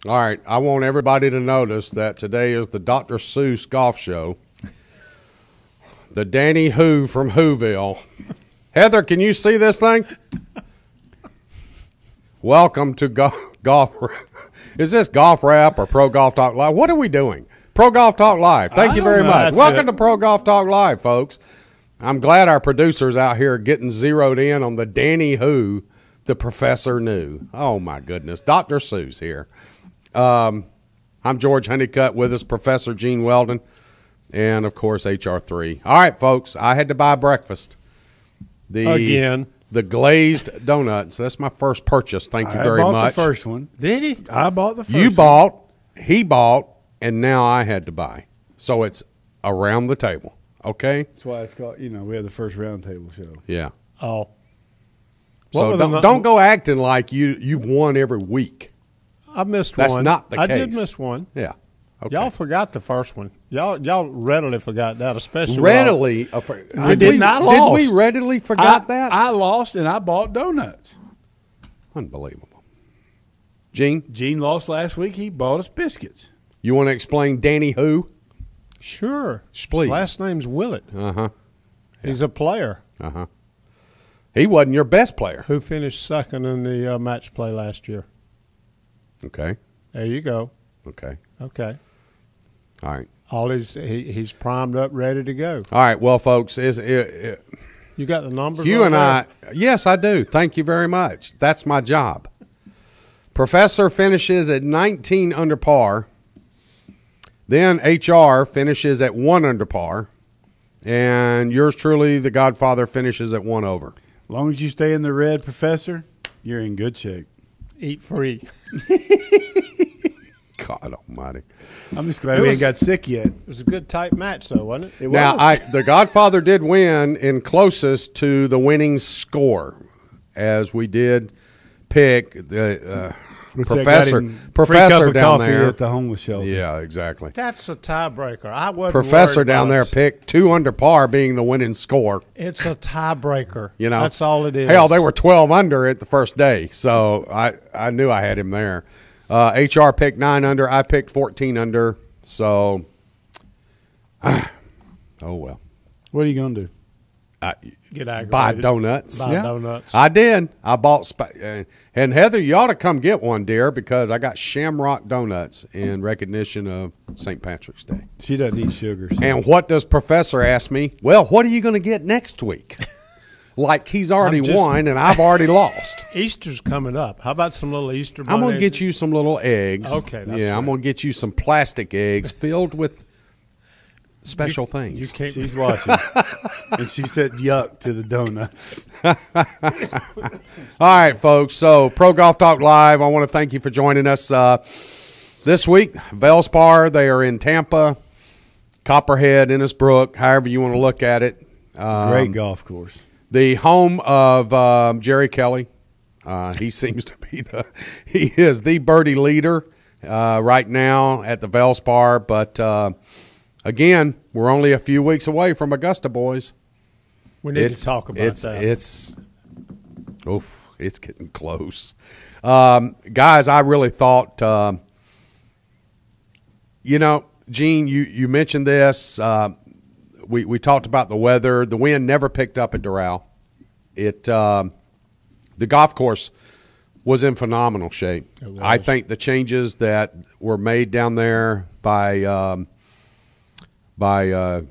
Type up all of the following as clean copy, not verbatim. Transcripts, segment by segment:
All right, I want everybody to notice that today is the Dr. Seuss Golf Show. The Danny Who from Whoville. Heather, can you see this thing? Welcome to Golf. Is this Golf Rap or Pro Golf Talk Live? What are we doing? Pro Golf Talk Live. Thank you very much. Welcome to Pro Golf Talk Live, folks. I'm glad our producers out here are getting zeroed in on the Danny Who, the Professor Knew. Oh, my goodness. Dr. Seuss here. I'm George Honeycutt, with us Professor Gene Weldon, and, of course, HR3. All right, folks, I had to buy breakfast. Again. The glazed donuts. That's my first purchase. Thank you very much. I bought the first one. Did he? I bought the first You one. bought, he bought, and now I had to buy. So it's around the table, okay? That's why it's called, we had the first round table show. Yeah. Oh. So don't go acting like you've won every week. I missed That's one. not the I case. did miss one. Yeah. Okay. Y'all forgot the first one. Y'all readily forgot that, especially Readily. I did not lost. Did we readily forgot that? I lost and I bought donuts. Unbelievable. Gene, Gene lost last week. He bought us biscuits. you want to explain Danny Who? Sure. Please. Last name's Willett. Uh-huh. He's a player Uh-huh. He wasn't your best player. who finished second in the match play last year. Okay. There you go. Okay. Okay. All right. He's primed up, ready to go. All right. Well, folks, You got the numbers? you on and there? yes, I do. Thank you very much. That's my job. Professor finishes at 19 under par. Then HR finishes at 1 under par. And yours truly, the Godfather, finishes at 1 over. As long as you stay in the red, Professor, you're in good shape. Eat free. God almighty. I'm just glad we ain't got sick yet. It was a good tight match, though, wasn't it? Now, the Godfather did win in closest to the winning score, as we did pick the professor free down coffee there at the homeless shelter. Yeah, exactly. That's a tiebreaker. I wasn't Professor worried down about there it. picked 2 under par being the winning score. It's a tiebreaker. That's all it is. Hell, they were 12 under at the first day, so I knew I had him there. HR picked 9 under. I picked 14 under. So, oh well. What are you going to do? Get aggravated. Buy donuts. Buy donuts. I did. I bought, and Heather, you ought to come get one, dear, because I got Shamrock Donuts in recognition of St. Patrick's Day. She doesn't eat sugar. So. And what does Professor ask me? Well, what are you going to get next week? Like he's already won and I've already lost. Easter's coming up. How about some little Easter bunny? I'm going to get you some little eggs. Okay. That's I'm right. going to get you some plastic eggs filled with special things. You can't. She's watching. And she said yuck to the donuts. All right, folks. So, Pro Golf Talk Live, I want to thank you for joining us this week. Valspar, they are in Tampa, Copperhead, Innisbrook, however you want to look at it. Great golf course. The home of Jerry Kelly. He seems to be he is the birdie leader right now at the Valspar. But again, we're only a few weeks away from Augusta, boys. We need to talk about that. It's getting close. Guys, I really thought, Gene, you mentioned this. We talked about the weather. The wind never picked up at Doral. The golf course was in phenomenal shape. I think the changes that were made down there by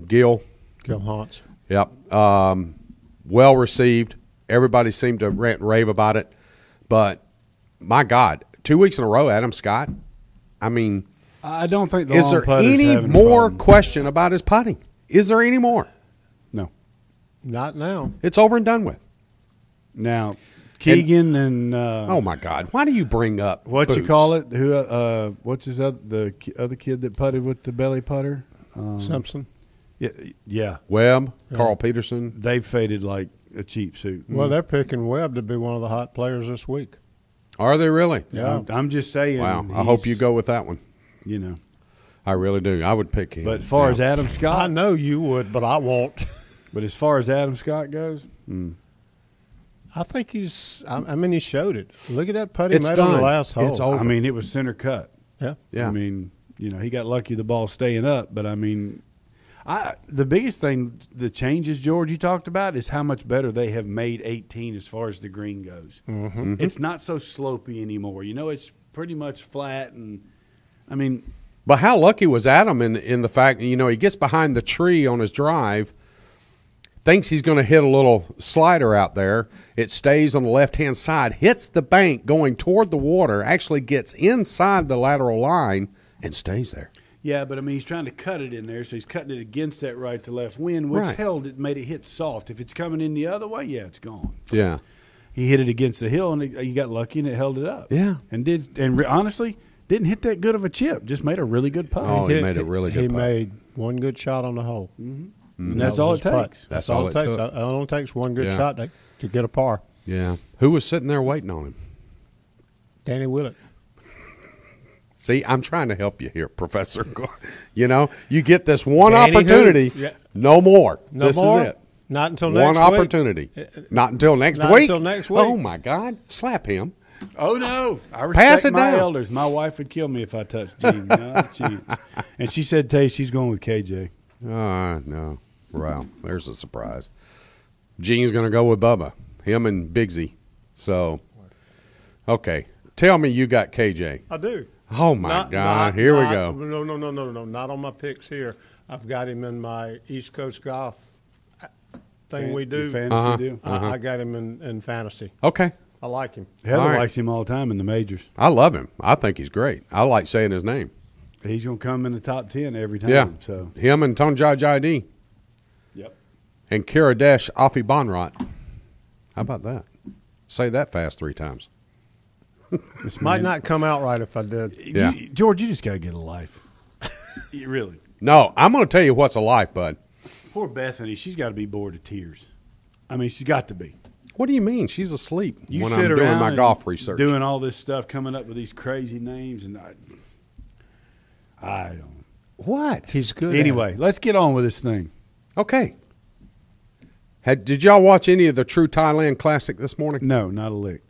Gil Haunts. Yep. Well received. Everybody seemed to rant and rave about it. But, my God, 2 weeks in a row, Adam Scott. I mean, I don't think is there any more question about his putting? Is there any more? No. Not now. It's over and done with. Now, Keegan and oh my God! Why do you bring up what Boots? you call it? Who? What's his the other kid that putted with the belly putter? Simpson. Yeah. Webb, Carl Peterson. They faded like a cheap suit. Well, they're picking Webb to be one of the hot players this week. Are they really? Yeah. I'm just saying. Wow. I hope you go with that one. I really do. I would pick him. But as far as Adam Scott, I know you would, but I won't. But as far as Adam Scott goes, I think he showed it. Look at that putt he It's made on done. the last hole. It's over. I mean, it was center cut. Yeah. Yeah. I mean, he got lucky the ball staying up, but I mean, the biggest thing, the changes, George, you talked about is how much better they have made 18 as far as the green goes. Mm-hmm. It's not so slopey anymore. It's pretty much flat, and I mean, But how lucky was Adam in the fact, he gets behind the tree on his drive, thinks he's going to hit a little slider out there. It stays on the left-hand side, hits the bank going toward the water, actually gets inside the lateral line, and stays there. yeah, but I mean, he's trying to cut it in there, so he's cutting it against that right to left wind, which Right. made it hit soft. If it's coming in the other way, yeah, it's gone. Yeah. He hit it against the hill, and he got lucky, and it held it up. Yeah. And honestly, didn't hit that good of a chip. Just made a really good putt. Oh, he made a really good He putt. made one good shot on the hole. Mm-hmm. And that's all it was his putt. takes. That's all it takes. took. It only takes one good Yeah. shot to get a par. Yeah. Who was sitting there waiting on him? Danny Willett. See, I'm trying to help you here, Professor. You get this one Danny who? opportunity, Yeah. no more. No this more? is it. Not until One next week. opportunity. Not until next Not week. until next week. Oh, my God. Slap him. Oh no! I respect Pass it my down. elders. My wife would kill me if I touched Gene. No chance. And she said, "Tay, she's going with KJ." No. Wow. There's a surprise. Gene's going to go with Bubba. Him and Bigsy. So, okay. Tell me you got KJ. I do. Oh, my God. Here we go. No. Not on my picks here. I've got him in my East Coast golf thing we do. Your fantasy deal. I got him in fantasy. Okay. I like him. Heather All right. likes him all the time in the majors. I love him. I think he's great. I like saying his name. He's going to come in the top 10 every time. Yeah. So. Him and Tonjai Jaidi Yep. and Karadesh Afi Bonrot. How about that? Say that fast 3 times. This Might man- not come out right if I did. Yeah. George, you just got to get a life. You really. No, I'm going to tell you what's a life, bud. Poor Bethany, she's got to be bored of tears. I mean, she's got to be. What do you mean? She's asleep You when sit I'm doing around my and golf research. doing all this stuff, coming up with these crazy names, and I don't. What? He's good. at Anyway, let's get on with this thing. Okay. Did y'all watch any of the True Thailand Classic this morning? No, not a lick.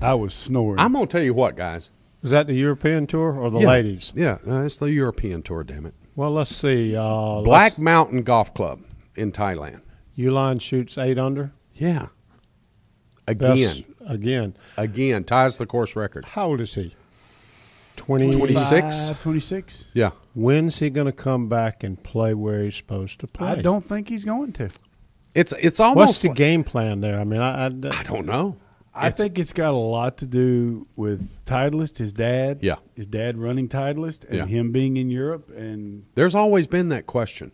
I was snoring. I'm going to tell you what, guys. it. Is that the European tour or the Yeah. ladies? Yeah, it's the European Tour, damn it. Well, let's see. Black Mountain Golf Club in Thailand. Uline shoots 8 under. Yeah. Best- Again. again. Ties the course record. How old is he? 20. 26? 26. Yeah. When's he going to come back and play where he's supposed to play? I don't think he's going to. It's What's almost the game plan there? I mean, I don't know. I think it's got a lot to do with Titleist, his dad. Yeah. His dad running Titleist, and Yeah. him being in Europe, and There's always been that question.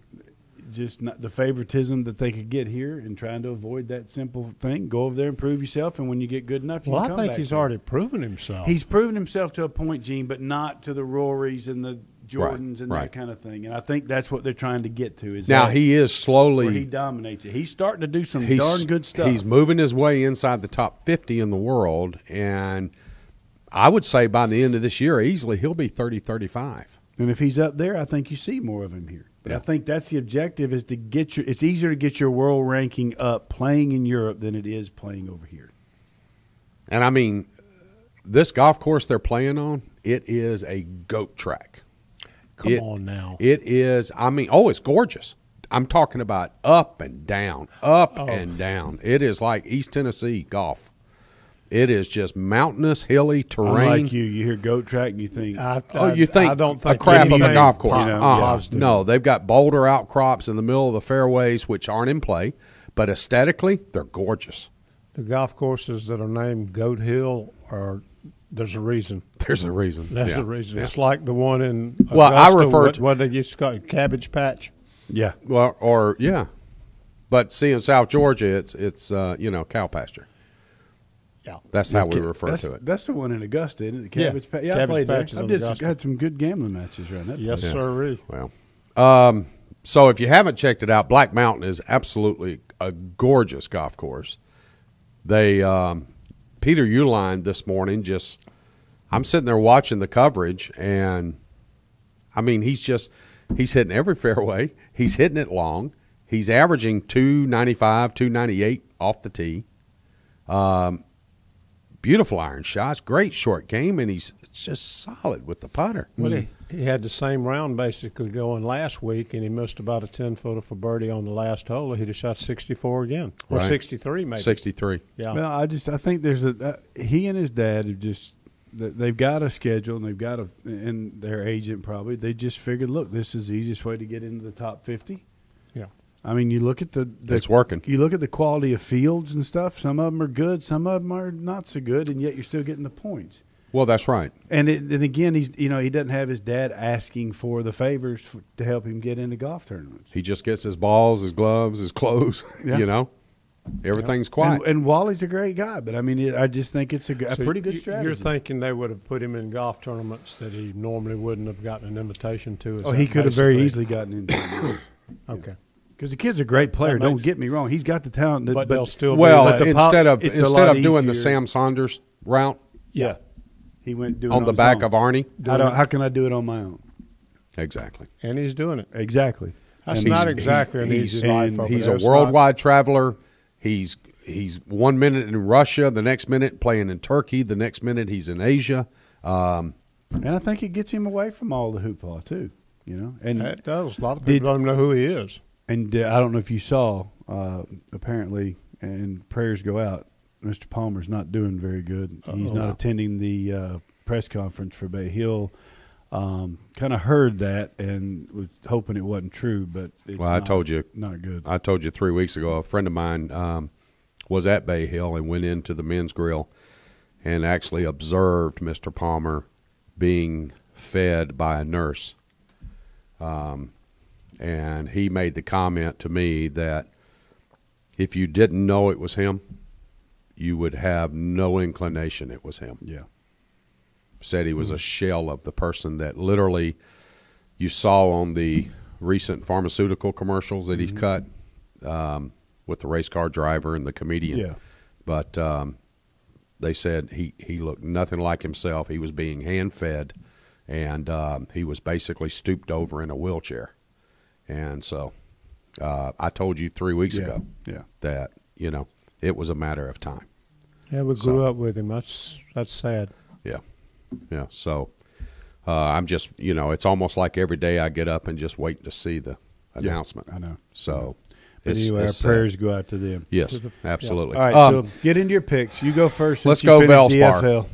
just not the favoritism that they could get here, and trying to avoid that simple thing. Go over there and prove yourself, and when you get good enough, you Well, can I come think back he's here. already proven himself. He's proven himself to a point, Gene, but not to the Rorys and the Jordans and right. that kind of thing. And I think that's what they're trying to get to. Is Now, that he is where he slowly dominates it. He's starting to do some he's, darn good stuff. He's moving his way inside the top 50 in the world, and I would say by the end of this year, easily he'll be 30, 35. And if he's up there, I think you see more of him here. But Yeah. I think that's the objective: is to get your. It's easier to get your world ranking up playing in Europe than it is playing over here. And I mean, this golf course they're playing on, it is a goat track. Come It- on now. It is, I mean, it's gorgeous. I'm talking about up and down, up and down. It is like East Tennessee golf. It is just mountainous, hilly terrain. Unlike you hear goat track and you think, You think I don't a think crap of a anything golf course? You know, positive. No, they've got boulder outcrops in the middle of the fairways, which aren't in play, but aesthetically, they're gorgeous. The golf courses that are named Goat Hill there's a reason. There's a reason. There's Yeah, a reason. yeah. It's like the one in Well, I Augusta, refer what, to- what they used to call it, Cabbage Patch. yeah, Well, or yeah, but see, in South Georgia, it's cow pasture. Yeah. That's how we refer that's, to it. That's the one in Augusta, isn't it? The Yeah. Cabbage Patch. Yeah, I Cabbage played Patch is there. I in did Augusta. had some good gambling matches around that. Yes, place. sir. Well, so if you haven't checked it out, Black Mountain is absolutely a gorgeous golf course. They Peter Uline this morning I'm sitting there watching the coverage, and I mean he's hitting every fairway. He's hitting it long. He's averaging 295, 298 off the tee. beautiful iron shots, great short game, and he's just solid with the putter. Well, he had the same round basically going last week, and he missed about a 10-footer for birdie on the last hole. He'd have shot 64 again, or Right. 63 maybe. 63. Yeah. Well, I think there's he and his dad have just they've got a schedule and they've got and their agent probably they just figured, look, this is the easiest way to get into the top 50. Yeah. I mean, you look at It's working. You look at the quality of fields and stuff. Some of them are good, some of them are not so good, and yet you're still getting the points. Well, that's right. And again, he doesn't have his dad asking for the favors to help him get into golf tournaments. He just gets his balls, his gloves, his clothes. Yeah. Everything's quiet. And Wally's a great guy, but I mean, I just think it's a pretty good strategy. You're thinking they would have put him in golf tournaments that he normally wouldn't have gotten an invitation to? Oh, he could have very easily gotten into it. Okay. Because the kid's a great player. Don't get me wrong; he's got the talent. But they'll still well, but the instead of it's a lot doing the easier. Sam Saunders route Yeah, he went doing on the his back own. of Arnie. How can I do it on my own? Exactly. And he's doing it. Exactly. That's And not he's- exactly an easy life over He's there. a It's worldwide traveler. He's 1 minute in Russia, the next minute playing in Turkey, the next minute he's in Asia. And I think it gets him away from all the hoopla too. And It does. A lot of people don't know who he is. And I don't know if you saw, apparently, and prayers go out, Mr. Palmer's not doing very good. He's not attending the press conference for Bay Hill. Kind of heard that and was hoping it wasn't true, but it's I told you. not good. I told you 3 weeks ago, a friend of mine was at Bay Hill and went into the men's grill and actually observed Mr. Palmer being fed by a nurse. And he made the comment to me that if you didn't know it was him, you would have no inclination it was him. Yeah. Said he was a shell of the person that literally you saw on the recent pharmaceutical commercials that he cut with the race car driver and the comedian. Yeah. But they said he looked nothing like himself. He was being hand-fed, and he was basically stooped over in a wheelchair. And so I told you 3 weeks ago that, it was a matter of time. Yeah, we grew up with him. That's sad. Yeah. Yeah. So I'm just, it's almost like every day I get up and just wait to see the announcement. I know. So But anyway, our prayers go out to them. Yes, absolutely. All right, so get into your picks. You go first. Since let's you go finished Valspar.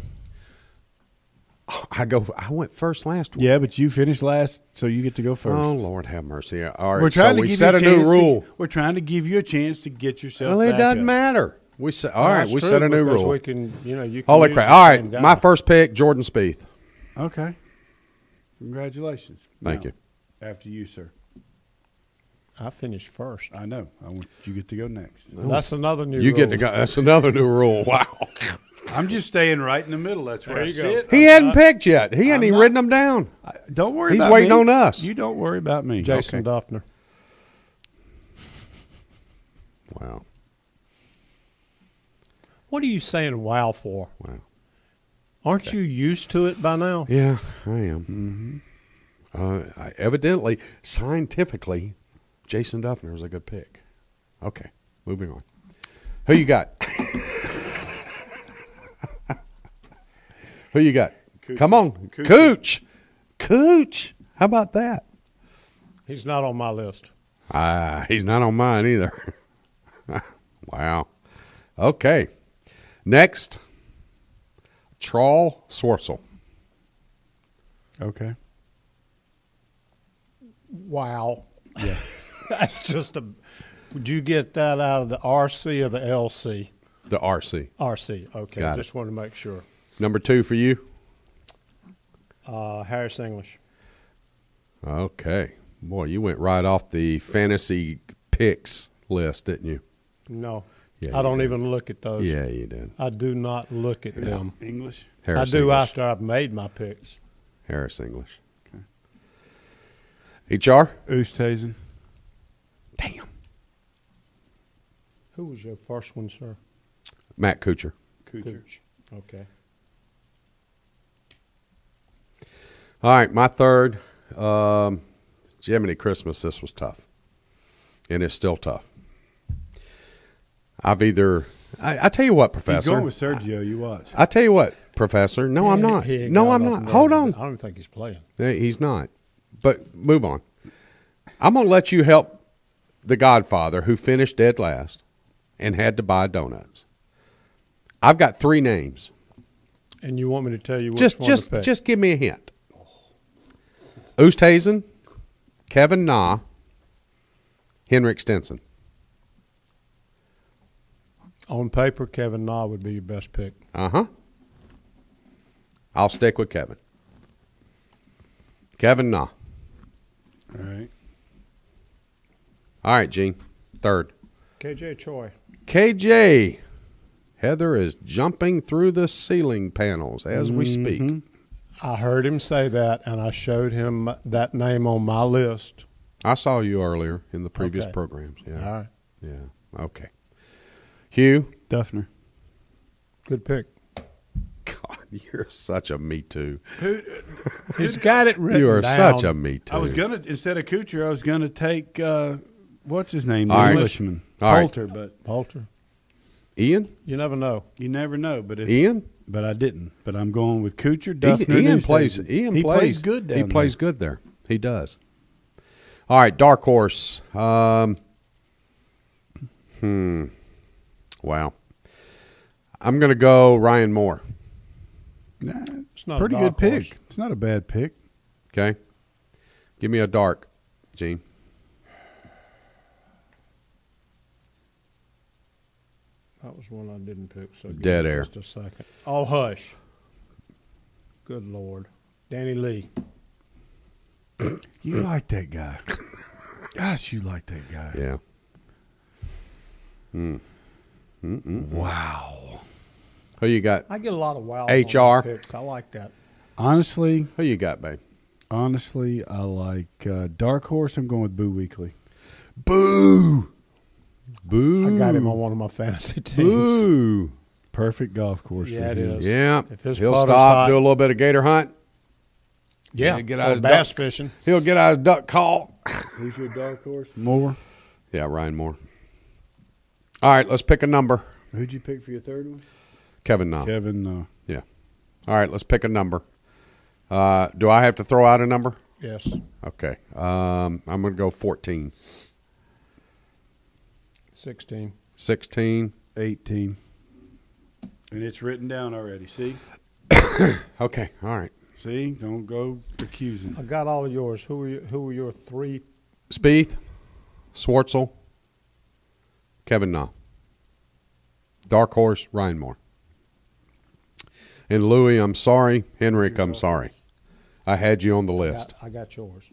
DFL. I went first last week. Yeah, but you finished last, so you get to go first. Oh, Lord have mercy. All right, We're trying to we give set you a new rule. we're trying to give you a chance to get yourself. Well, it back doesn't up. matter. We set a new rule. We can, you can Holy use crap. the All same right, guy. my first pick, Jordan Spieth. Okay. Congratulations. Thank Now, you. After you, sir. I finished first. I know. You get to go next. That's another new You rule. get to go. That's another new rule. Wow. I'm just staying right in the middle. That's where There I you go. sit. He hadn't picked yet. He hadn't even written them down. Don't worry He's about waiting me. on us. You don't worry about me. Jason Duffner. Wow. What are you saying wow for? Wow. Aren't you used to it by now? Yeah, I am. Evidently, scientifically, Jason Duffner is a good pick. Okay, moving on. Who you got? Who you got? Come on, Cooch. Cooch. How about that? He's not on my list. He's not on mine either. Wow. Okay. Next, Trawl Swartzel. Okay. Wow. Yeah. That's just a. Would you get that out of the RC or the LC? The RC. RC. Okay. Got it. Just want to make sure. Number 2 for you. Harris English. Okay. Boy, you went right off the fantasy picks list, didn't you? No. Yeah, I don't you even look at those. Yeah, you did. I do not look at them. English. Harris I do English. after I've made my picks. Harris English. Okay. HR? Oosthuizen. Damn. Who was your first one, sir? Matt Kuchar. Cooch. Okay. All right, my third. Jiminy Christmas, this was tough. And it's still tough. I've either I tell you what, He's Professor. going with Sergio. You watch. I tell you what, Professor. No, I'm not. He ain't No, got I'm nothing not. Hold there. on. I don't think he's playing. He's not. But move on. I'm going to let you help the Godfather who finished dead last and had to buy donuts. I've got 3 names. And you want me to tell you which one to pick? Just give me a hint. Oosthuizen, Kevin Na, Henrik Stenson. On paper, Kevin Na would be your best pick. Uh-huh. I'll stick with Kevin. Kevin Na. All right. All right, Gene. Third. KJ Choi. KJ. Heather is jumping through the ceiling panels as we speak. I heard him say that, and I showed him that name on my list. I saw you earlier in the previous Okay. programs. Yeah. All right. Yeah. Okay. Hugh. Duffner. Good pick. God, you're such a me too. He's got it written You are down. such a me too. I was gonna instead of Kuchar, I was gonna take what's his name, the All right. Englishman, All right. Poulter, but Poulter. Ian? You never know. you never know. But if, Ian? but I didn't. But I'm going with Kuchar, Duffner. Ian and plays. Oosthuizen. Ian he plays good down He there. plays good there. He does. All right, dark horse. Wow. I'm going to go Ryan Moore. Nah, It's not pretty a good dark horse. pick. It's not a bad pick. Okay. Give me a dark, Gene. That was one I didn't pick. So give Dead me air. Just a second. Oh, hush. Good Lord. Danny Lee. You like that guy. Gosh, you like that guy. Yeah. Wow. Who you got? I get a lot of wow HR. on my picks. I like that. Honestly, Who you got, babe? I like dark horse. I'm going with Boo Weekly. Boo. Boo. I got him on one of my fantasy teams. Boo. Perfect golf course. Yeah, for it him. is. Yeah. If his He'll putter's stop, hot- do a little bit of gator hunt. Yeah, Get or out his bass duck. fishing. He'll get out his duck call. Who's your dark horse? Moore. Yeah, Ryan Moore. All right, let's pick a number. Who'd you pick for your third one? Kevin Na. Kevin. Yeah. All right, let's pick a number. Do I have to throw out a number? Yes. Okay. I'm going to go 14. 16. 16. 18. And it's written down already. See? Okay. All right. See? Don't go accusing. I got all of yours. Who were your 3? Spieth, Schwartzel, Kevin Na. Dark horse, Ryan Moore. And Louis, I'm sorry. Henrik, I'm sorry. I had you on the list. I got yours.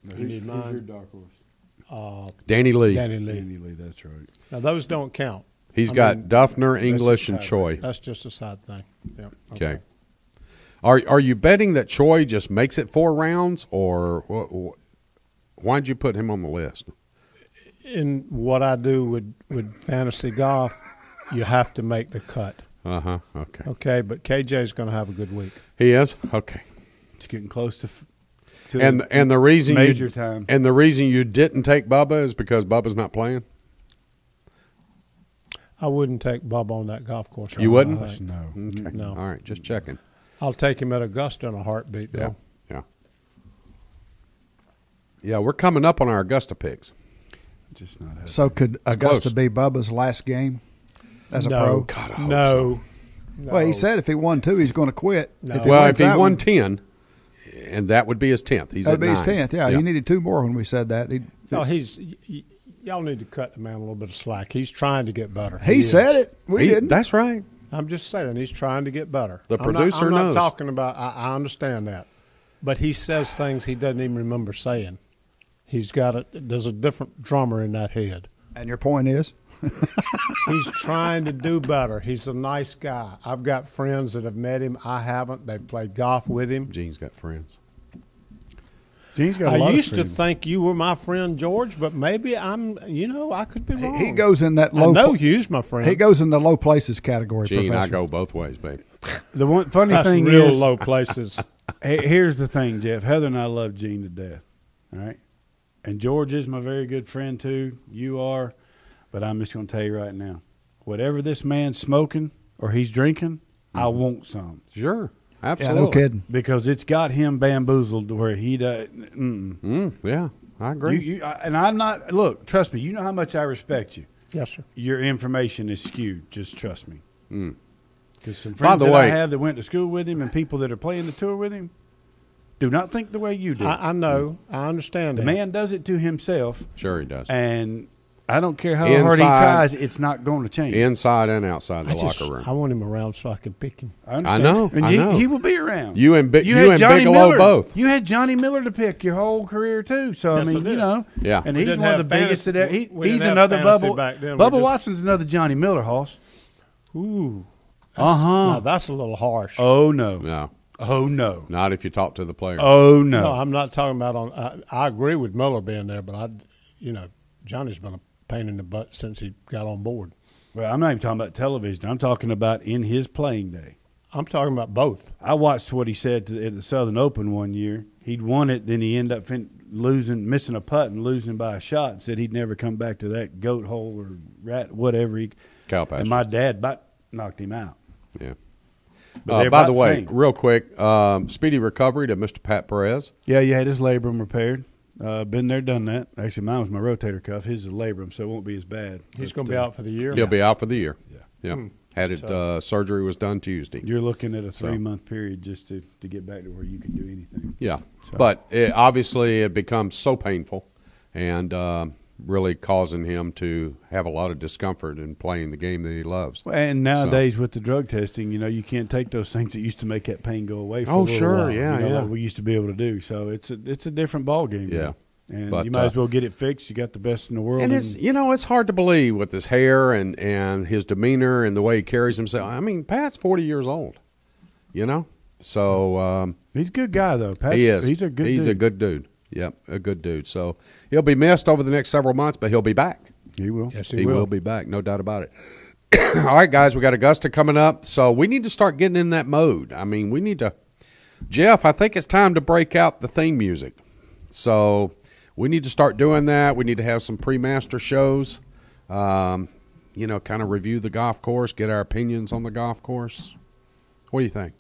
Now, You need who's mine? your dark horse? Danny Lee. Danny Lee. Danny Lee, that's right. Now, those don't count. He's I got mean, Duffner, English, and tiebreaker. Choi. That's just a side thing. Yep. Okay. Are you betting that Choi just makes it 4 rounds, or why'd you put him on the list? In what I do with fantasy golf, you have to make the cut. Uh-huh. Okay. Okay, but KJ's going to have a good week. He is? Okay. It's getting close to And the reason major time. And the reason you didn't take Bubba is because Bubba's not playing? I wouldn't take Bubba on that golf course. You wouldn't? I think. No. Okay. No. All right, just checking. I'll take him at Augusta in a heartbeat, Yeah. though. Yeah. Yeah, we're coming up on our Augusta picks. Just not happening. So could Augusta close. be Bubba's last game as a No. pro? God, I hope No. Well, he said if he won 2, he's going to quit. No. If Well, wins if he that won one, 10, and that would be his 10th. He's that'd at be his 9. 10th. Yeah, he needed 2 more when we said that. No, y'all need to cut the man a little bit of slack. He's trying to get better. He is. said it. We didn't. That's right. I'm just saying he's trying to get better. The I'm not- producer I'm not knows. talking about. I understand that, but he says things he doesn't even remember saying. He's got a. There's a different drummer in that head. And your point is? He's trying to do better. He's a nice guy. I've got friends that have met him. I haven't. They've played golf with him. Gene's got friends. Gene's got a I lot used of to friends. think you were my friend George, but maybe I'm. I could be wrong. He goes in that I low. know Hugh's my friend. He goes in the low places category. Gene, Professor. I go both ways, babe. The one funny That's thing real is, low places. here's the thing, Jeff. Heather and I love Gene to death. All right, and George is my very good friend too. You are, but I'm just going to tell you right now, whatever this man's smoking or he's drinking, I want some. Sure. Yeah, Absolutely. no kidding. Because it's got him bamboozled to where he does. Yeah, I agree. And I'm not. Look, trust me. You know how much I respect you. Yes, sir. Your information is skewed. Just trust me. Because some By friends the that I way- have that went to school with him and people that are playing the tour with him do not think the way you do. I know. I understand The that. man does it to himself, Sure he does. and I don't care how hard he Inside- tries, it's not going to change. Inside and outside the I locker room. want him around so I can pick him. understand. know, And I know. he will be around. You and had Johnny Bigelow Miller. both. You had Johnny Miller to pick your whole career too. So Yes, I I mean, did. you know, Yeah. And We he's didn't one of have the biggest fantasy- today. we He's didn't have another fantasy Bubba. back then. We Bubba just- Watson's another Johnny Miller, Hoss. Ooh. Uh-huh. Now, that's a little harsh. Oh no. No, Oh no. not if you talk to the players. Oh no. No, I'm not talking about I agree with Miller being there, but Johnny's been a pain in the butt since he got on board. Well, I'm not even talking about television. I'm talking about in his playing day. I'm talking about both. I watched what he said at the Southern Open one year. He'd won it, then he ended up missing a putt and losing by a shot, and said he'd never come back to that goat hole or rat, whatever. Cow And pasture. my dad about knocked him out. Yeah. But they're By about the the way, same. real quick, speedy recovery to Mr. Pat Perez. Yeah, you had his labrum repaired. Been there, done that. Actually, mine was my rotator cuff. His is labrum, so it won't be as bad. He's But, going to be out for the year. He'll be out for the year. Yeah. Yeah. Had it surgery was done Tuesday. You're looking at a 3-month period just to get back to where you can do anything. Yeah. So- But obviously it becomes so painful and really causing him to have a lot of discomfort in playing the game that he loves. And nowadays with the drug testing, you can't take those things that used to make that pain go away. For Oh, a little sure. while, Yeah, yeah. like we used to be able to do. So it's a different ball game. Yeah. now. And But, you might as well get it fixed. You got the best in the world. And it's hard to believe with his hair and his demeanor and the way he carries himself. I mean, Pat's 40 years old, So he's a good guy though. Pat's, he is. He's a good. He's dude. a good dude. Yep, a good dude. So he'll be missed over the next several months, but he'll be back. He will. Yes, He will be back, no doubt about it. All right, guys, we got Augusta coming up, so we need to start getting in that mode. I mean, we need to – Jeff, I think it's time to break out the theme music. So we need to start doing that. We need to have some pre-master shows, kind of review the golf course, get our opinions on the golf course. What do you think?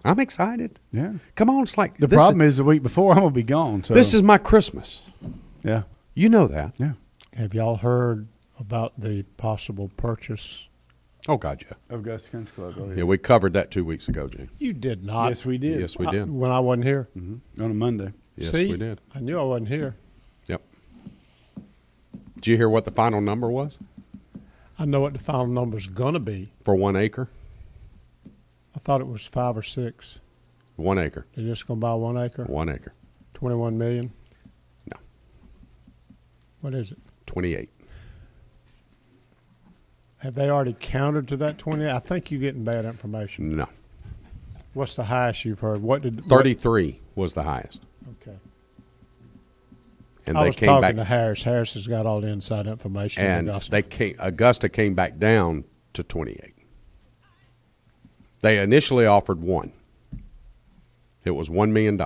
I'm excited. Yeah. Come on, it's like The problem is the week before I'm gonna be gone. So this is my Christmas. yeah. You know that. Yeah. Have y'all heard about the possible purchase? Oh, God, yeah. Augusta Country Club. Oh, Yeah, we covered that 2 weeks ago, Gene. You did not. Yes, we did. Yes, we did. When I wasn't here. On a Monday. Yes, See, we did. I knew I wasn't here. Yep. Did you hear what the final number was I know what the final number's going to be. for 1 acre? I thought it was 5 or 6. 1 acre. They're just going to buy 1 acre. 1 acre. 21 million. No. What is it? 28. Have they already countered to that 20? I think you're getting bad information. No. What's the highest you've heard? 33 was the highest. Okay. And I they was came talking back to Harris. Harris has got all the inside information. on and Augusta. Augusta came back down to 28. They initially offered 1. It was $1 million.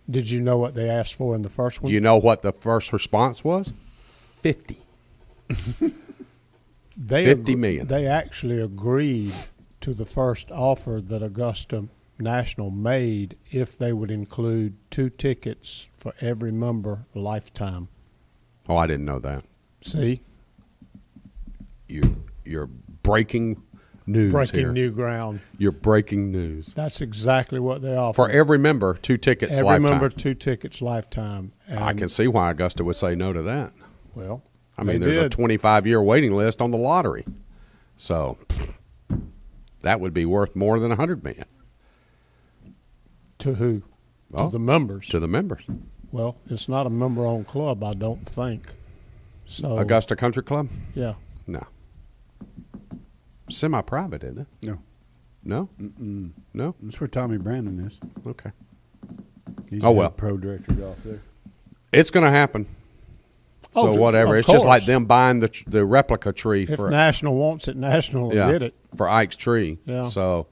Did you know what they asked for in the first one? Do you know what the first response was? 50. They 50 million. They actually agreed to the first offer that Augusta National made if they would include 2 tickets for every member lifetime. Oh, I didn't know that. See? You're breaking news Breaking here. new ground. You're breaking news. That's exactly what they offer. For every member, 2 tickets every lifetime. member, 2 tickets lifetime. I And, can see why Augusta would say no to that. well, I mean, they there's a did. 25-year waiting list on the lottery. So that would be worth more than $100 million To who? Oh, To the members. to the members. Well, it's not a member-owned club, I don't think. So Augusta Country Club? yeah. No. Semi-private, isn't it? No. No? No? That's where Tommy Brandon is. Okay. He's Oh, the well. pro director of golf there. It's going to happen. Oh, So whatever. of It's just like course. them buying the replica tree If for National wants it, National will get it. for Ike's tree. Yeah. So,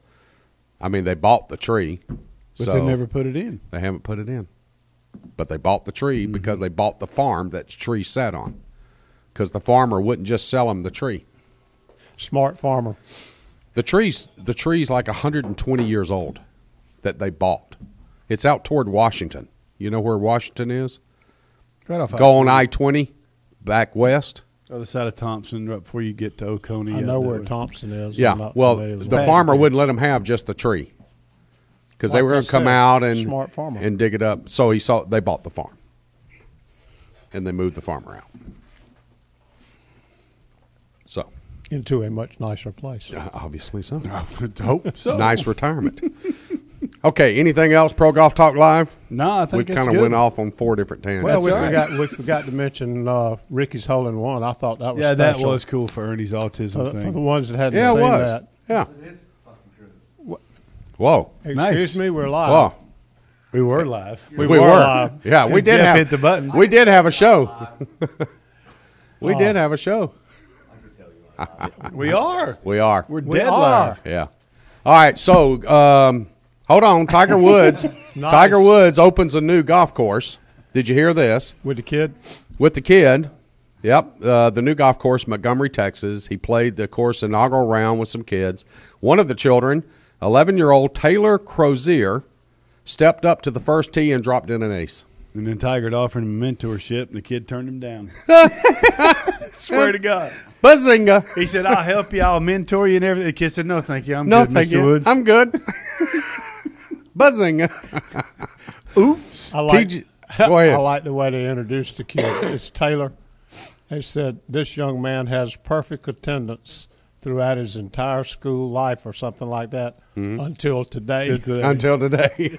I mean, they bought the tree. But so they never put it in. They haven't put it in. But they bought the tree because they bought the farm that tree sat on. Because the farmer wouldn't just sell them the tree. Smart farmer. The tree's like 120 years old that they bought. It's out toward Washington. You know where Washington is? Right off. Go on I-20 back west. Other side of Thompson, right before you get to Oconee. I know where Thompson is. Yeah. I'm not Well, familiar with the it. farmer wouldn't let them have just the tree because they Like were I going to come said, out and smart farmer. and dig it up. So they bought the farm, and they moved the farmer out. So Into a much nicer place. obviously so. Hope so. Nice retirement. Okay. Anything else? Pro Golf Talk Live. No, I We think kind of went off on 4 different tangents. Well, we That's all forgot we forgot to mention Ricky's hole in one. I thought that was Yeah, that special was cool for Ernie's autism for the thing. ones that hadn't yeah, it seen was. that. Yeah. Whoa. Excuse Nice. me, we're live. Whoa. We were live. We were live. Yeah, we did Jeff have hit the button. We did have a show. We did have a show. We are. We are. We're We dead are. live. Yeah. All right. So, hold on. Tiger Woods. Nice. Tiger Woods opens a new golf course. Did you hear this? With the kid. With the kid. Yep. The new golf course, Montgomery, Texas. He played the course inaugural round with some kids. One of the children, 11-year-old Taylor Crozier, stepped up to the first tee and dropped in an ace. And then Tiger offered him mentorship, and the kid turned him down. Swear to God. Buzzinga. He said, I'll help you. I'll mentor you and everything. The kid said, no, thank you. I'm No, good, thank Mr. you. Woods. I'm good. Buzzinga. Oops. I like, TG Go ahead. I like the way they introduced the kid. It's Taylor. They said this young man has perfect attendance throughout his entire school life or something like that until today. Until today.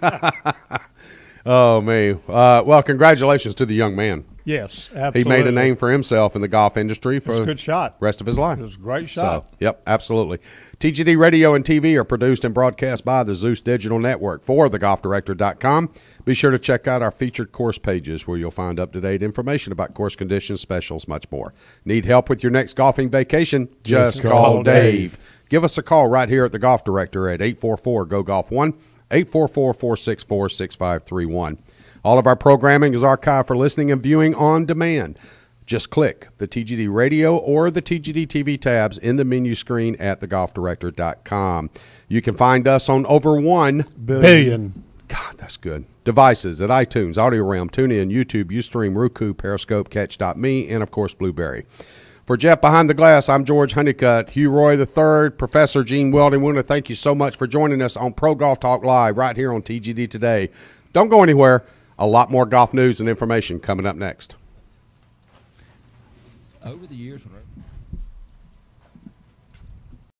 Oh, me. Well, congratulations to the young man. Yes, absolutely. He made a name for himself in the golf industry for It's a the good shot. rest of his life. It was a great shot. So, yep, absolutely. TGD Radio and TV are produced and broadcast by the Zeus Digital Network for thegolfdirector.com. Be sure to check out our featured course pages where you'll find up-to-date information about course conditions, specials, much more. Need help with your next golfing vacation? Just call Dave. Give us a call right here at the Golf Director at 844-GO-GOLF-1, 844-464-6531. All of our programming is archived for listening and viewing on demand. Just click the TGD Radio or the TGD TV tabs in the menu screen at thegolfdirector.com. You can find us on over 1 Billion. God, that's good. Devices at iTunes, Audio Realm, TuneIn, YouTube, Ustream, Roku, Periscope, Catch.me, and, of course, Blueberry. For Jeff Behind the Glass, I'm George Honeycutt. Hugh Roy III, Professor Gene Weldon. We want to thank you so much for joining us on Pro Golf Talk Live right here on TGD Today. Don't go anywhere. A lot more golf news and information coming up next. Over the years, when